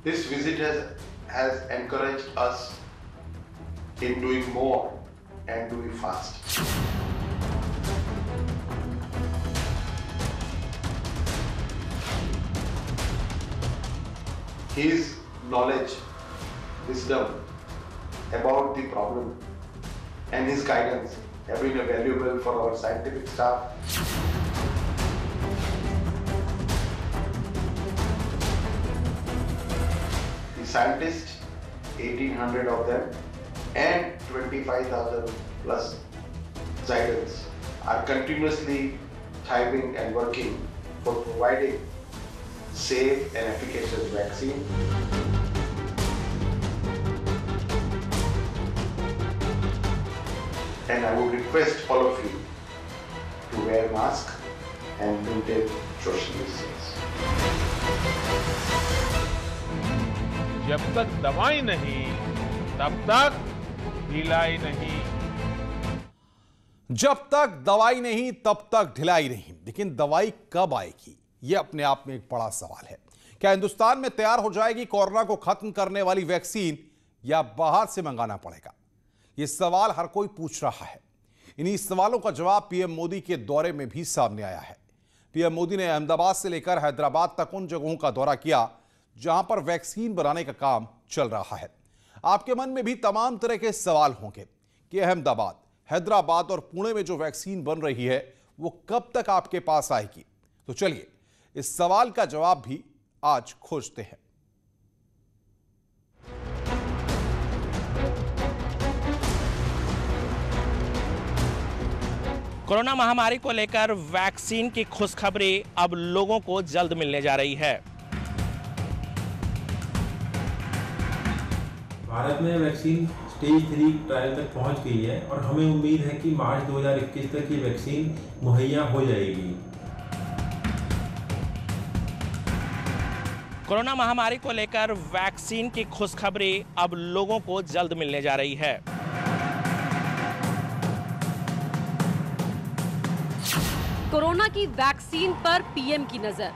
This visit has encouraged us in doing more and doing fast. His knowledge, wisdom about the problem and his guidance have been valuable for our scientific staff. The scientists, 1,800 of them, and 25,000 plus Zydens are continuously thriving and working for providing safe and efficacious vaccine. And I would request all of you to wear mask and maintain social distance. जब तक दवाई नहीं तब तक ढिलाई नहीं। जब तक दवाई नहीं तब तक ढिलाई नहीं, लेकिन दवाई कब आएगी यह अपने आप में एक बड़ा सवाल है। क्या हिंदुस्तान में तैयार हो जाएगी कोरोना को खत्म करने वाली वैक्सीन या बाहर से मंगाना पड़ेगा? यह सवाल हर कोई पूछ रहा है। इन्हीं सवालों का जवाब पीएम मोदी के दौरे में भी सामने आया है। पीएम मोदी ने अहमदाबाद से लेकर हैदराबाद तक उन जगहों का दौरा किया जहां पर वैक्सीन बनाने का काम चल रहा है। आपके मन में भी तमाम तरह के सवाल होंगे कि अहमदाबाद, हैदराबाद और पुणे में जो वैक्सीन बन रही है वो कब तक आपके पास आएगी? तो चलिए इस सवाल का जवाब भी आज खोजते हैं। कोरोना महामारी को लेकर वैक्सीन की खुशखबरी अब लोगों को जल्द मिलने जा रही है। भारत में वैक्सीन स्टेज 3 ट्रायल तक पहुंच गई है और हमें उम्मीद है कि मार्च 2021 तक ये वैक्सीन मुहैया हो जाएगी। कोरोना महामारी को लेकर वैक्सीन की खुशखबरी अब लोगों को जल्द मिलने जा रही है। कोरोना की वैक्सीन पर पीएम की नजर।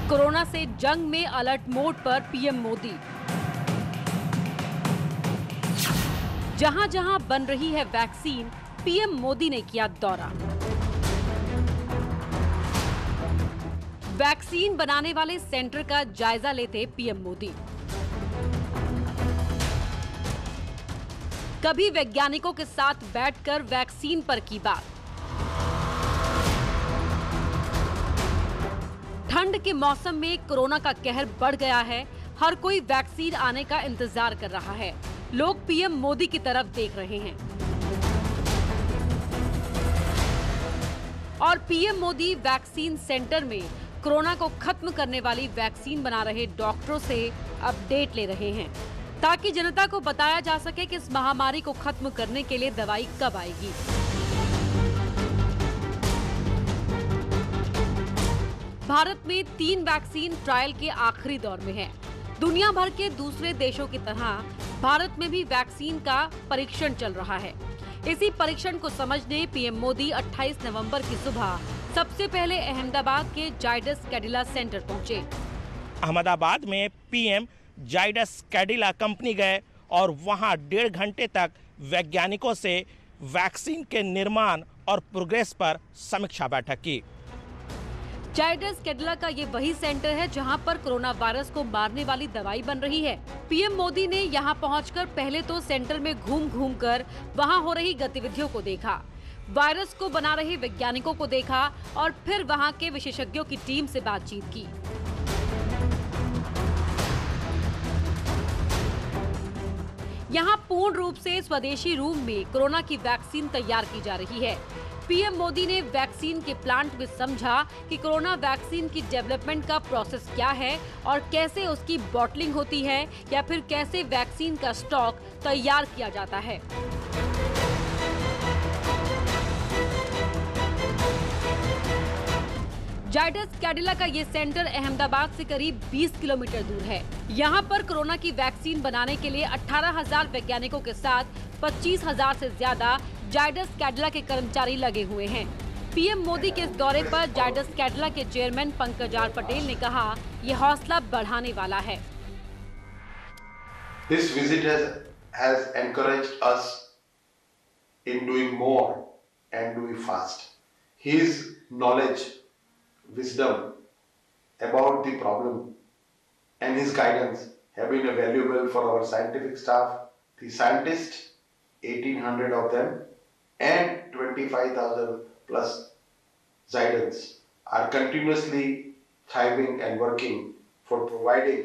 कोरोना से जंग में अलर्ट मोड पर पीएम मोदी। जहां जहां बन रही है वैक्सीन, पीएम मोदी ने किया दौरा। वैक्सीन बनाने वाले सेंटर का जायजा लेते पीएम मोदी। कभी वैज्ञानिकों के साथ बैठकर वैक्सीन पर की बात। ठंड के मौसम में कोरोना का कहर बढ़ गया है। हर कोई वैक्सीन आने का इंतजार कर रहा है। लोग पीएम मोदी की तरफ देख रहे हैं और पीएम मोदी वैक्सीन सेंटर में कोरोना को खत्म करने वाली वैक्सीन बना रहे डॉक्टरों से अपडेट ले रहे हैं ताकि जनता को बताया जा सके कि इस महामारी को खत्म करने के लिए दवाई कब आएगी। भारत में 3 वैक्सीन ट्रायल के आखिरी दौर में है। दुनिया भर के दूसरे देशों की तरह भारत में भी वैक्सीन का परीक्षण चल रहा है। इसी परीक्षण को समझने पीएम मोदी 28 नवंबर की सुबह सबसे पहले अहमदाबाद के जाइडस कैडिला सेंटर पहुंचे। अहमदाबाद में पीएम जाइडस कैडिला कंपनी गए और वहां 1.5 घंटे तक वैज्ञानिकों से वैक्सीन के निर्माण और प्रोग्रेस पर समीक्षा बैठक की। जाइडस कैडिला का ये वही सेंटर है जहां पर कोरोना वायरस को मारने वाली दवाई बन रही है। पीएम मोदी ने यहां पहुंचकर पहले तो सेंटर में घूम कर वहां हो रही गतिविधियों को देखा, वायरस को बना रहे वैज्ञानिकों को देखा और फिर वहां के विशेषज्ञों की टीम से बातचीत की। यहां पूर्ण रूप से स्वदेशी रूप में कोरोना की वैक्सीन तैयार की जा रही है। पीएम मोदी ने वैक्सीन के प्लांट में समझा कि कोरोना वैक्सीन की डेवलपमेंट का प्रोसेस क्या है और कैसे उसकी बॉटलिंग होती है या फिर कैसे वैक्सीन का स्टॉक तैयार किया जाता है। जाइडस कैडिला का ये सेंटर अहमदाबाद से करीब 20 किलोमीटर दूर है। यहाँ पर कोरोना की वैक्सीन बनाने के लिए 18,000 वैज्ञानिकों के साथ 25,000 से ज्यादा जाइडस कैडिला के कर्मचारी लगे हुए हैं। पीएम मोदी के इस दौरे पर जायडस कैडिला के चेयरमैन पंकज आर पटेल ने कहा, ये हौसला बढ़ाने वाला है। This visit has encouraged us in doing more and doing fast. His knowledge, wisdom about the problem and his guidance have been valuable for our scientific staff. The scientists, 1800 of them and 25,000 plus Zydens are continuously thriving and working for providing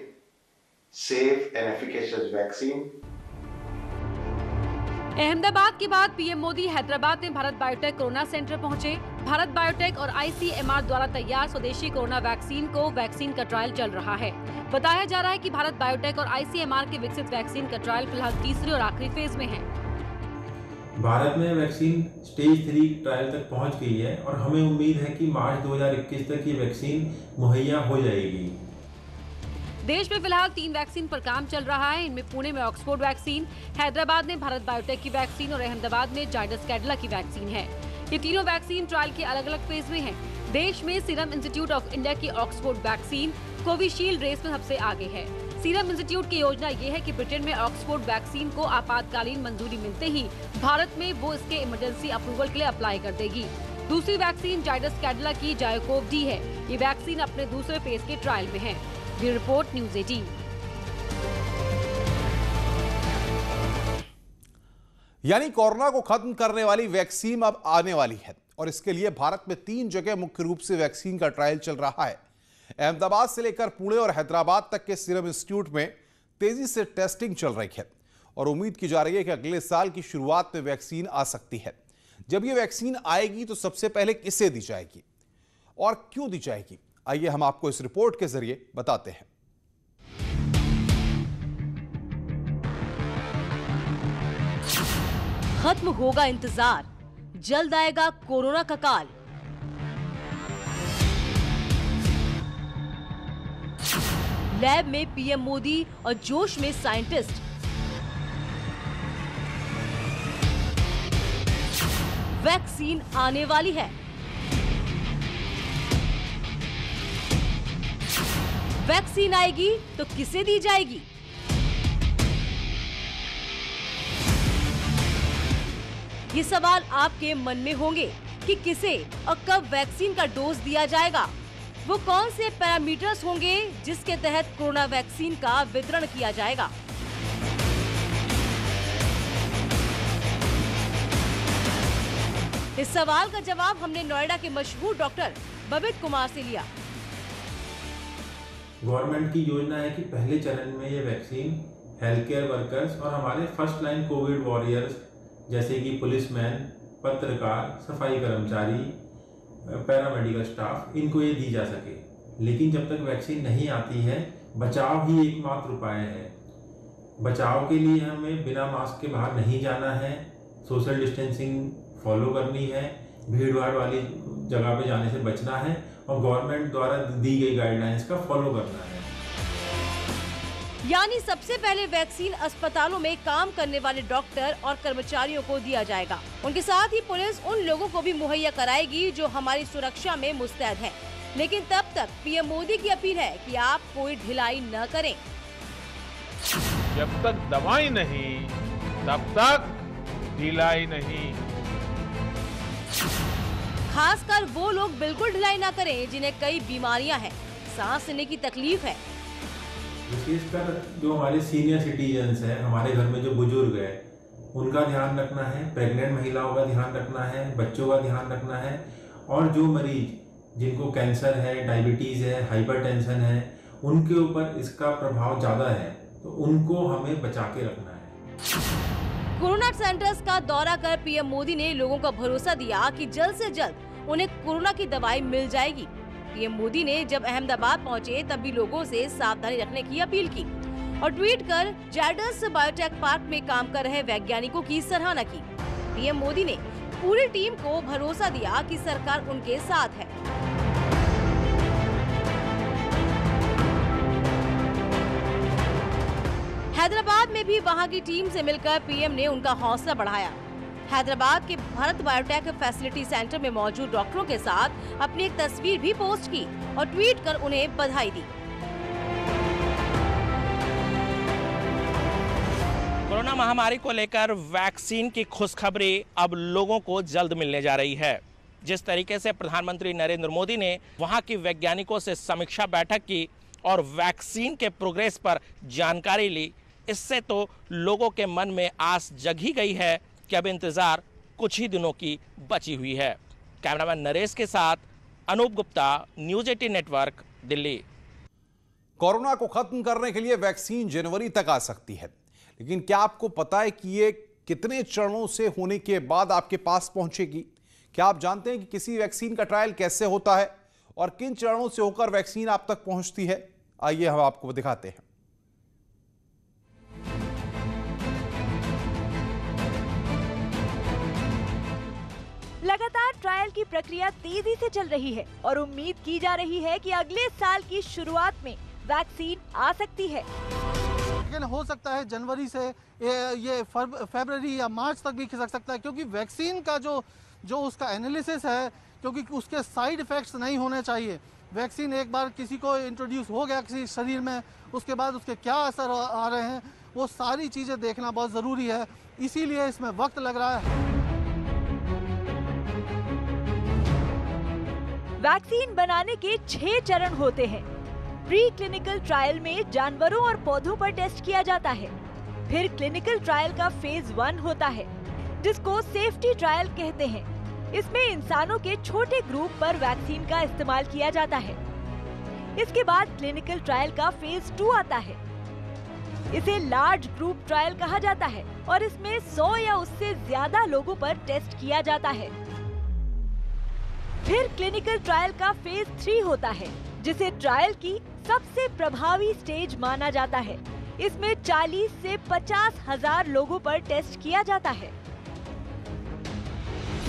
safe and efficacious vaccine. Ahmedabad के बाद PM Modi Hyderabad में Bharat biotech corona centre पहुंचे। Bharat biotech और ICMR द्वारा तैयार स्वदेशी corona vaccine का trial चल रहा है। बताया जा रहा है कि भारत बायोटेक और आईसीएमआर के विकसित वैक्सीन का ट्रायल फिलहाल तीसरे और आखिरी फेज में है। भारत में वैक्सीन स्टेज 3 ट्रायल तक पहुंच गई है और हमें उम्मीद है कि मार्च 2021 तक ये वैक्सीन मुहैया हो जाएगी। देश में फिलहाल 3 वैक्सीन पर काम चल रहा है। इनमें पुणे में ऑक्सफोर्ड वैक्सीन, हैदराबाद में भारत बायोटेक की वैक्सीन और अहमदाबाद में जायडस कैडिला की वैक्सीन है। ये तीनों वैक्सीन ट्रायल के अलग अलग फेज में हैं। देश में सीरम इंस्टीट्यूट ऑफ इंडिया की ऑक्सफोर्ड वैक्सीन कोविशील्ड रेस में सबसे आगे है। सीरम इंस्टीट्यूट की योजना ये है कि ब्रिटेन में ऑक्सफोर्ड वैक्सीन को आपातकालीन मंजूरी मिलते ही भारत में वो इसके इमरजेंसी अप्रूवल के लिए अप्लाई कर देगी। दूसरी वैक्सीन जायडस कैडिला की जायकोव डी है। ये वैक्सीन अपने दूसरे फेज के ट्रायल में है। Bureau report, news 18। यानी कोरोना को खत्म करने वाली वैक्सीन अब आने वाली है और इसके लिए भारत में 3 जगह मुख्य रूप से वैक्सीन का ट्रायल चल रहा है। अहमदाबाद से लेकर पुणे और हैदराबाद तक के सीरम इंस्टीट्यूट में तेजी से टेस्टिंग चल रही है और उम्मीद की जा रही है कि अगले साल की शुरुआत में वैक्सीन आ सकती है। जब ये वैक्सीन आएगी तो सबसे पहले किसे दी जाएगी और क्यों दी जाएगी, आइए हम आपको इस रिपोर्ट के जरिए बताते हैं। खत्म होगा इंतजार, जल्द आएगा कोरोना का काल। लैब में पीएम मोदी और जोश में साइंटिस्ट। वैक्सीन आने वाली है। वैक्सीन आएगी तो किसे दी जाएगी? ये सवाल आपके मन में होंगे कि किसे और कब वैक्सीन का डोज दिया जाएगा। वो कौन से पैरामीटर्स होंगे जिसके तहत कोरोना वैक्सीन का वितरण किया जाएगा। इस सवाल का जवाब हमने नोएडा के मशहूर डॉक्टर बबित कुमार से लिया। गवर्नमेंट की योजना है कि पहले चरण में ये वैक्सीन हेल्थ केयर वर्कर्स और हमारे फर्स्ट लाइन कोविड वॉरियर्स जैसे कि पुलिसमैन, पत्रकार, सफाई कर्मचारी, पैरामेडिकल स्टाफ, इनको ये दी जा सके। लेकिन जब तक वैक्सीन नहीं आती है, बचाव ही एकमात्र उपाय है। बचाव के लिए हमें बिना मास्क के बाहर नहीं जाना है, सोशल डिस्टेंसिंग फॉलो करनी है, भीड़ भाड़ वाली जगह पे जाने से बचना है और गवर्नमेंट द्वारा दी गई गाइडलाइंस का फॉलो करना है। यानी सबसे पहले वैक्सीन अस्पतालों में काम करने वाले डॉक्टर और कर्मचारियों को दिया जाएगा। उनके साथ ही पुलिस उन लोगों को भी मुहैया कराएगी जो हमारी सुरक्षा में मुस्तैद हैं। लेकिन तब तक पीएम मोदी की अपील है कि आप कोई ढिलाई न करें। जब तक दवाई नहीं तब तक ढिलाई नहीं। खासकर वो लोग बिल्कुल ढिलाई न करें जिन्हें कई बीमारियां हैं, सांस लेने की तकलीफ है। विशेषकर जो हमारे सीनियर सिटीजन्स हैं, हमारे घर में जो बुजुर्ग है, उनका ध्यान रखना है, प्रेग्नेंट महिलाओं का ध्यान रखना है, बच्चों का ध्यान रखना है और जो मरीज जिनको कैंसर है, डायबिटीज़ है, हाइपरटेंशन है, उनके ऊपर इसका प्रभाव ज़्यादा है, तो उनको हमें बचा के रखना है। कोरोना सेंटर्स का दौरा कर पीएम मोदी ने लोगों को भरोसा दिया कि जल्द से जल्द उन्हें कोरोना की दवाई मिल जाएगी। पीएम मोदी ने जब अहमदाबाद पहुंचे तब भी लोगों से सावधानी रखने की अपील की और ट्वीट कर जायडस बायोटेक पार्क में काम कर रहे वैज्ञानिकों की सराहना की। पीएम मोदी ने पूरी टीम को भरोसा दिया कि सरकार उनके साथ है। हैदराबाद में भी वहां की टीम से मिलकर पीएम ने उनका हौसला बढ़ाया। हैदराबाद के भारत बायोटेक फैसिलिटी सेंटर में मौजूद डॉक्टरों के साथ अपनी एक तस्वीर भी पोस्ट की और ट्वीट कर उन्हें बधाई दी। कोरोना महामारी को लेकर वैक्सीन की खुशखबरी अब लोगों को जल्द मिलने जा रही है। जिस तरीके से प्रधानमंत्री नरेंद्र मोदी ने वहां की वैज्ञानिकों से समीक्षा बैठक की और वैक्सीन के प्रोग्रेस पर जानकारी ली, इससे तो लोगों के मन में आस जग ही गई है कि अब इंतजार कुछ ही दिनों की बची हुई है। कैमरामैन नरेश के साथ Anoop Gupta, news 18 network, Delhi. Corona को खत्म करने के लिए वैक्सीन जनवरी तक आ सकती है, लेकिन क्या आपको पता है कि ये कितने चरणों से होने के बाद आपके पास पहुंचेगी? क्या आप जानते हैं कि किसी वैक्सीन का ट्रायल कैसे होता है और किन चरणों से होकर वैक्सीन आप तक पहुंचती है? आइए हम आपको दिखाते हैं। लगातार ट्रायल की प्रक्रिया तेजी से चल रही है और उम्मीद की जा रही है कि अगले साल की शुरुआत में वैक्सीन आ सकती है। लेकिन हो सकता है जनवरी से ये फरवरी या मार्च तक भी खिसक सकता है, क्योंकि वैक्सीन का जो उसका एनालिसिस है, क्योंकि उसके साइड इफेक्ट्स नहीं होने चाहिए। वैक्सीन एक बार किसी को इंट्रोड्यूस हो गया किसी शरीर में, उसके बाद उसके क्या असर आ रहे हैं, वो सारी चीज़ें देखना बहुत ज़रूरी है। इसीलिए इसमें वक्त लग रहा है। वैक्सीन बनाने के 6 चरण होते हैं। प्री क्लिनिकल ट्रायल में जानवरों और पौधों पर टेस्ट किया जाता है। फिर क्लिनिकल ट्रायल का फेज 1 होता है, जिसको सेफ्टी ट्रायल कहते हैं। इसमें इंसानों के छोटे ग्रुप पर वैक्सीन का इस्तेमाल किया जाता है। इसके बाद क्लिनिकल ट्रायल का फेज 2 आता है। इसे लार्ज ग्रुप ट्रायल कहा जाता है और इसमें 100 या उससे ज्यादा लोगों पर टेस्ट किया जाता है। फिर क्लिनिकल ट्रायल का फेज 3 होता है, जिसे ट्रायल की सबसे प्रभावी स्टेज माना जाता है। इसमें 40 से 50,000 लोगों पर टेस्ट किया जाता है।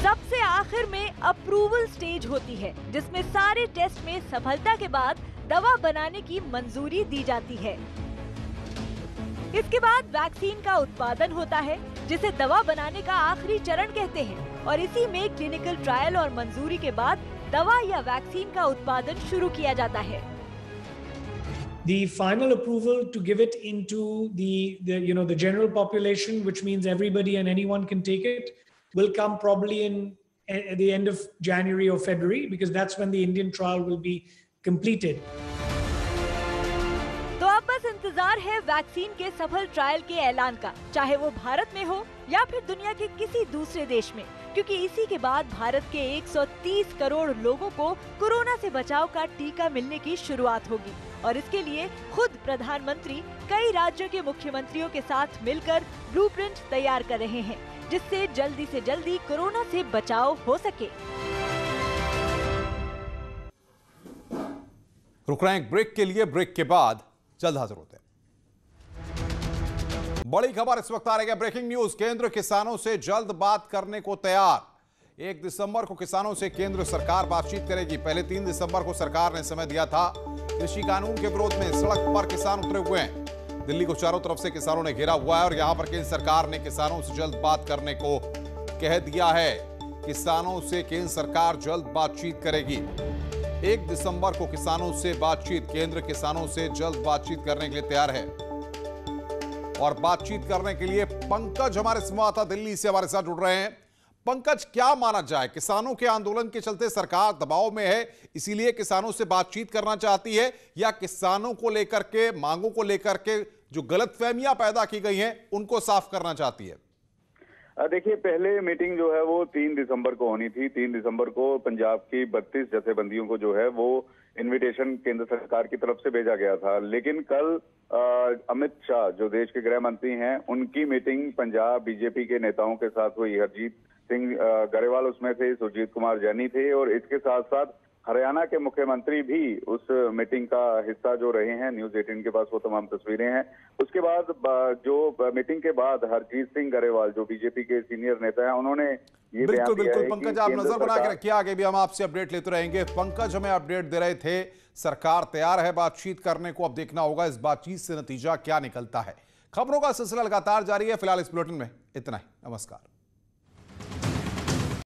सबसे आखिर में अप्रूवल स्टेज होती है, जिसमें सारे टेस्ट में सफलता के बाद दवा बनाने की मंजूरी दी जाती है। इसके बाद वैक्सीन का उत्पादन होता है, जिसे दवा बनाने का आखिरी चरण कहते हैं, और इसी में क्लिनिकल ट्रायल और मंजूरी के बाद दवा या वैक्सीन का उत्पादन शुरू किया जाता है। The final approval to give it into the general population, which means everybody and anyone can take it, will come probably at the end of January or February, because that's when the Indian trial will be completed. तो अब बस इंतजार है vaccine के सफल trial के ऐलान का, चाहे वो भारत में हो या फिर दुनिया के किसी दूसरे देश में, क्योंकि इसी के बाद भारत के 130 करोड़ लोगों को कोरोना से बचाव का टीका मिलने की शुरुआत होगी। और इसके लिए खुद प्रधानमंत्री कई राज्यों के मुख्यमंत्रियों के साथ मिलकर ब्लूप्रिंट तैयार कर रहे हैं, जिससे जल्दी से जल्दी कोरोना से बचाव हो सके। रुक रहे हैं एक ब्रेक के लिए, ब्रेक के बाद जल्द हाजिर होते हैं। बड़ी खबर इस वक्त आ रही है, ब्रेकिंग न्यूज। केंद्र किसानों से जल्द बात करने को तैयार। 1 दिसंबर को किसानों से केंद्र सरकार बातचीत करेगी। पहले 3 दिसंबर को सरकार ने समय दिया था। कृषि कानून के विरोध में सड़क पर किसान उतरे हुए हैं। दिल्ली को चारों तरफ से किसानों ने घेरा हुआ है और यहां पर केंद्र सरकार ने किसानों से जल्द बात करने को कह दिया है। किसानों से केंद्र सरकार जल्द बातचीत करेगी। 1 दिसंबर को किसानों से बातचीत, केंद्र किसानों से जल्द बातचीत करने के लिए तैयार है। और बातचीत करने के लिए पंकज हमारे संवाददाता दिल्ली से हमारे साथ जुड़ रहे हैं। पंकज, क्या माना जाए, किसानों के आंदोलन के चलते सरकार दबाव में है, इसीलिए किसानों से बातचीत करना चाहती है, या किसानों को लेकर के, मांगों को लेकर के जो गलतफहमियां पैदा की गई हैं उनको साफ करना चाहती है? देखिए, पहले मीटिंग जो है वो 3 दिसंबर को होनी थी। 3 दिसंबर को पंजाब की 32 जथेबंदियों को जो है वो इनविटेशन केंद्र सरकार की तरफ से भेजा गया था। लेकिन कल अमित शाह जो देश के गृह मंत्री हैं, उनकी मीटिंग पंजाब बीजेपी के नेताओं के साथ हुई। हरजीत सिंह गरेवाल उसमें थे, सुरजीत कुमार जैनी थे, और इसके साथ साथ हरियाणा के मुख्यमंत्री भी उस मीटिंग का हिस्सा जो रहे हैं। न्यूज़ 18 के पास वो तमाम तस्वीरें हैं। उसके बाद जो मीटिंग के बाद हरजीत सिंह गरेवाल जो बीजेपी के सीनियर नेता हैं, उन्होंने ये बयान दिया है। पंकज, आप नजर बना के रखिए, आगे भी हम आपसे अपडेट लेते रहेंगे। पंकज हमें अपडेट दे रहे थे, सरकार तैयार है बातचीत करने को। अब देखना होगा इस बातचीत से नतीजा क्या निकलता है। खबरों का सिलसिला लगातार जारी है। फिलहाल इस बुलेटिन में इतना ही। नमस्कार।